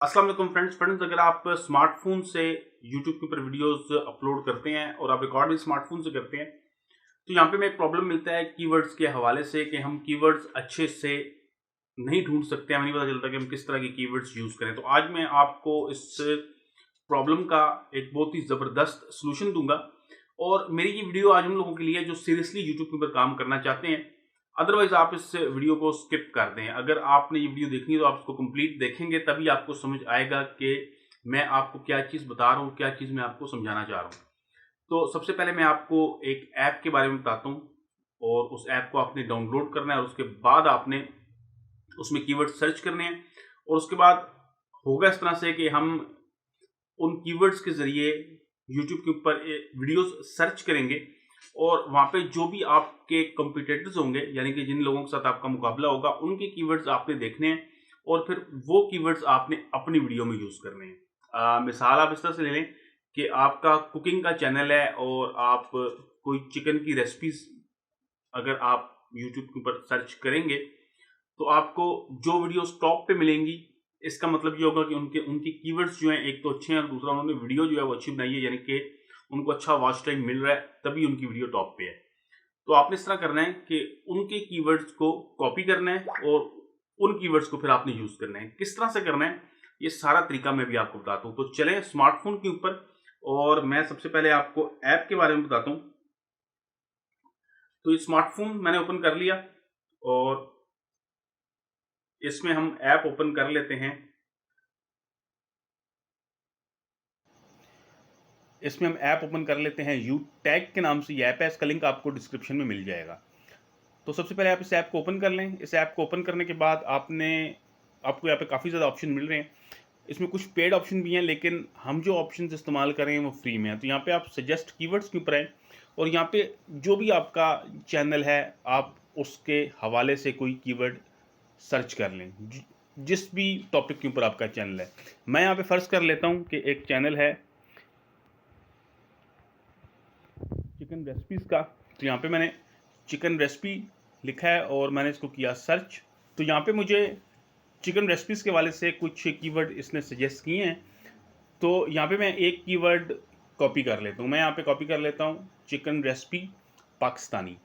अस्सलाम वालेकुम फ्रेंड्स, अगर आप स्मार्टफोन से यूट्यूब के ऊपर वीडियोस अपलोड करते हैं और आप रिकॉर्ड भी स्मार्टफोन से करते हैं तो यहाँ पे हमें एक प्रॉब्लम मिलता है कीवर्ड्स के हवाले से कि हम कीवर्ड्स अच्छे से नहीं ढूंढ सकते, हमें नहीं पता चलता कि हम किस तरह के कीवर्ड्स यूज करें। तो आज मैं आपको इस प्रॉब्लम का एक बहुत ही ज़बरदस्त सलूशन दूंगा और मेरी ये वीडियो आज उन लोगों के लिए है जो सीरियसली यूट्यूब के ऊपर काम करना चाहते हैं। अदरवाइज आप इस वीडियो को स्किप कर दें। अगर आपने ये वीडियो देखनी है तो आप इसको कंप्लीट देखेंगे, तभी आपको समझ आएगा कि मैं आपको क्या चीज़ बता रहा हूँ, क्या चीज़ मैं आपको समझाना चाह रहा हूँ। तो सबसे पहले मैं आपको एक ऐप के बारे में बताता हूँ और उस ऐप को आपने डाउनलोड करना है और उसके बाद आपने उसमें कीवर्ड सर्च करने हैं और उसके बाद होगा इस तरह से कि हम उन कीवर्ड्स के ज़रिए यूट्यूब के ऊपर वीडियोस सर्च करेंगे और वहाँ पे जो भी आपके कॉम्पिटिटर्स होंगे, यानी कि जिन लोगों के साथ आपका मुकाबला होगा, उनके कीवर्ड्स आपने देखने हैं और फिर वो कीवर्ड्स आपने अपनी वीडियो में यूज़ करने हैं। मिसाल आप इस तरह से ले लें कि आपका कुकिंग का चैनल है और आप कोई चिकन की रेसिपीज अगर आप यूट्यूब के ऊपर सर्च करेंगे तो आपको जो वीडियोस टॉप पे मिलेंगी, इसका मतलब ये होगा कि उनके उनके कीवर्ड्स जो हैं एक तो अच्छे हैं और दूसरा उन्होंने वीडियो जो है वो अच्छी बनाई है, यानी कि उनको अच्छा वॉच टाइम मिल रहा है, तभी उनकी वीडियो टॉप पे है। तो आपने इस तरह करना है कि उनके कीवर्ड्स को कॉपी करना है और उन कीवर्ड्स को फिर आपने यूज करना है। किस तरह से करना है ये सारा तरीका मैं भी आपको बताता हूँ। तो चलें स्मार्टफोन के ऊपर और मैं सबसे पहले आपको ऐप के बारे में बताता हूँ। तो ये स्मार्टफोन मैंने ओपन कर लिया और इसमें हम ऐप ओपन कर लेते हैं। इसमें हम ऐप ओपन कर लेते हैं, यू टैग के नाम से ये ऐप है, इसका लिंक आपको डिस्क्रिप्शन में मिल जाएगा। तो सबसे पहले आप इस ऐप को ओपन कर लें। इस ऐप को ओपन करने के बाद आपको यहाँ पे काफ़ी ज़्यादा ऑप्शन मिल रहे हैं। इसमें कुछ पेड ऑप्शन भी हैं, लेकिन हम जो ऑप्शन इस्तेमाल कर रहे हैं वो फ्री में है। तो यहाँ पे आप सजेस्ट कीवर्ड्स के ऊपर आएँ और यहाँ पे जो भी आपका चैनल है आप उसके हवाले से कोई कीवर्ड सर्च कर लें, जिस भी टॉपिक के ऊपर आपका चैनल है। मैं यहाँ पे फ़र्ज़ कर लेता हूँ कि एक चैनल है चिकन रेसिपीज़ का। तो यहाँ पे मैंने चिकन रेसिपी लिखा है और मैंने इसको किया सर्च। तो यहाँ पे मुझे चिकन रेसिपीज़ के वाले से कुछ कीवर्ड इसने सजेस्ट किए हैं। तो यहाँ पे मैं एक कीवर्ड कॉपी कर लेता हूँ। मैं यहाँ पे कॉपी कर लेता हूँ चिकन रेसिपी पाकिस्तानी।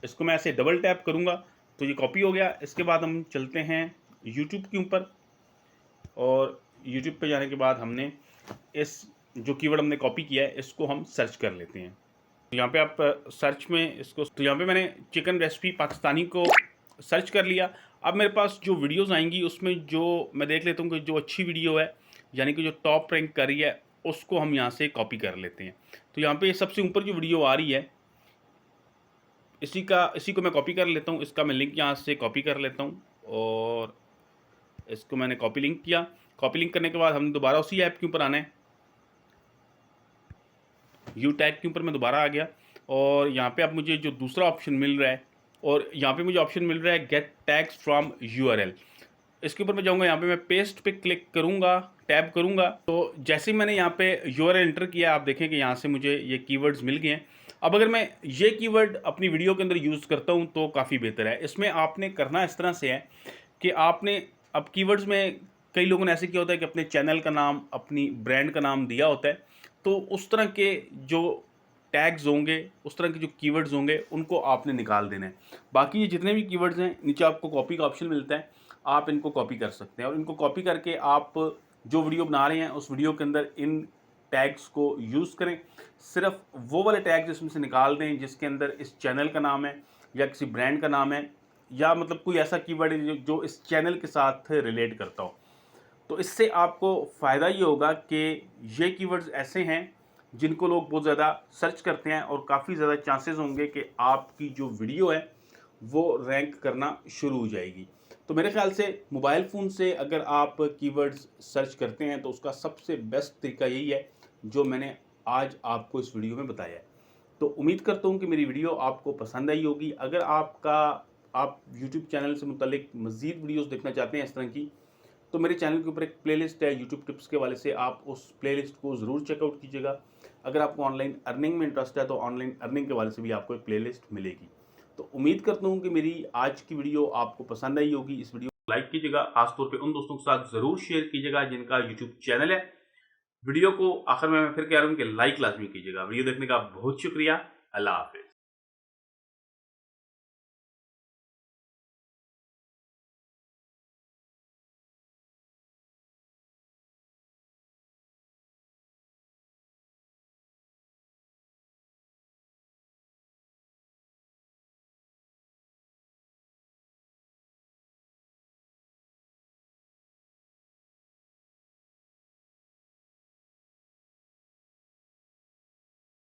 इसको मैं ऐसे डबल टैप करूँगा तो ये कॉपी हो गया। इसके बाद हम चलते हैं यूट्यूब के ऊपर और यूट्यूब पे जाने के बाद हमने इस जो कीवर्ड हमने कॉपी किया है इसको हम सर्च कर लेते हैं। तो यहाँ पे आप सर्च में इसको, तो यहाँ पे मैंने चिकन रेसिपी पाकिस्तानी को सर्च कर लिया। अब मेरे पास जो वीडियोस आएंगी उसमें जो मैं देख लेता हूँ कि जो अच्छी वीडियो है, यानी कि जो टॉप रैंक कर रही है, उसको हम यहाँ से कॉपी कर लेते हैं। तो यहाँ पे सबसे ऊपर जो वीडियो आ रही है इसी को मैं कॉपी कर लेता हूँ। इसका मैं लिंक यहाँ से कॉपी कर लेता हूँ और इसको मैंने कॉपी लिंक किया। कॉपी लिंक करने के बाद हमने दोबारा उसी ऐप के ऊपर आना है, यू टैग के ऊपर मैं दोबारा आ गया और यहाँ पे अब मुझे जो दूसरा ऑप्शन मिल रहा है और यहाँ पे मुझे ऑप्शन मिल रहा है गेट टैग्स फ्रॉम यूआरएल। इसके ऊपर मैं जाऊँगा, यहाँ पे मैं पेस्ट पे क्लिक करूँगा, टैब करूँगा। तो जैसे ही मैंने यहाँ पे यूआरएल एंटर किया, आप देखें कि यहाँ से मुझे ये कीवर्ड्स मिल गए हैं। अब अगर मैं ये कीवर्ड अपनी वीडियो के अंदर यूज़ करता हूँ तो काफ़ी बेहतर है। इसमें आपने करना इस तरह से है कि आपने अब कीवर्ड्स में कई लोगों ने ऐसे किया होता है कि अपने चैनल का नाम, अपनी ब्रांड का नाम दिया होता है। तो उस तरह के जो टैग्स होंगे, उस तरह के जो कीवर्ड्स होंगे, उनको आपने निकाल देना है। बाकी ये जितने भी कीवर्ड्स हैं, नीचे आपको कॉपी का ऑप्शन मिलता है, आप इनको कॉपी कर सकते हैं और इनको कॉपी करके आप जो वीडियो बना रहे हैं उस वीडियो के अंदर इन टैग्स को यूज़ करें। सिर्फ वो वाले टैग्स इसमें से निकाल दें जिसके अंदर इस चैनल का नाम है या किसी ब्रांड का नाम है, या मतलब कोई ऐसा कीवर्ड है जो इस चैनल के साथ रिलेट करता हो। तो इससे आपको फ़ायदा ये होगा कि ये कीवर्ड्स ऐसे हैं जिनको लोग बहुत ज़्यादा सर्च करते हैं और काफ़ी ज़्यादा चांसेस होंगे कि आपकी जो वीडियो है वो रैंक करना शुरू हो जाएगी। तो मेरे ख्याल से मोबाइल फ़ोन से अगर आप कीवर्ड्स सर्च करते हैं तो उसका सबसे बेस्ट तरीका यही है जो मैंने आज आपको इस वीडियो में बताया है। तो उम्मीद करता हूँ कि मेरी वीडियो आपको पसंद आई होगी। अगर आप यूट्यूब चैनल से मुतल्लिक मज़ीद वीडियोस देखना चाहते हैं इस तरह की, तो मेरे चैनल के ऊपर एक प्लेलिस्ट है यूट्यूब टिप्स के वाले से, आप उस प्लेलिस्ट को ज़रूर चेकआउट कीजिएगा। अगर आपको ऑनलाइन अर्निंग में इंटरेस्ट है तो ऑनलाइन अर्निंग के वाले से भी आपको एक प्लेलिस्ट मिलेगी। तो उम्मीद करता हूँ कि मेरी आज की वीडियो आपको पसंद आई होगी। इस वीडियो लाइक कीजिएगा, खासतौर पे उन दोस्तों के साथ ज़रूर शेयर कीजिएगा जिनका यूट्यूब चैनल है। वीडियो को आखिर में मैं फिर कह रहा हूँ कि लाइक लाजमी कीजिएगा। वीडियो देखने का बहुत शुक्रिया। अल्लाह हाफिज़।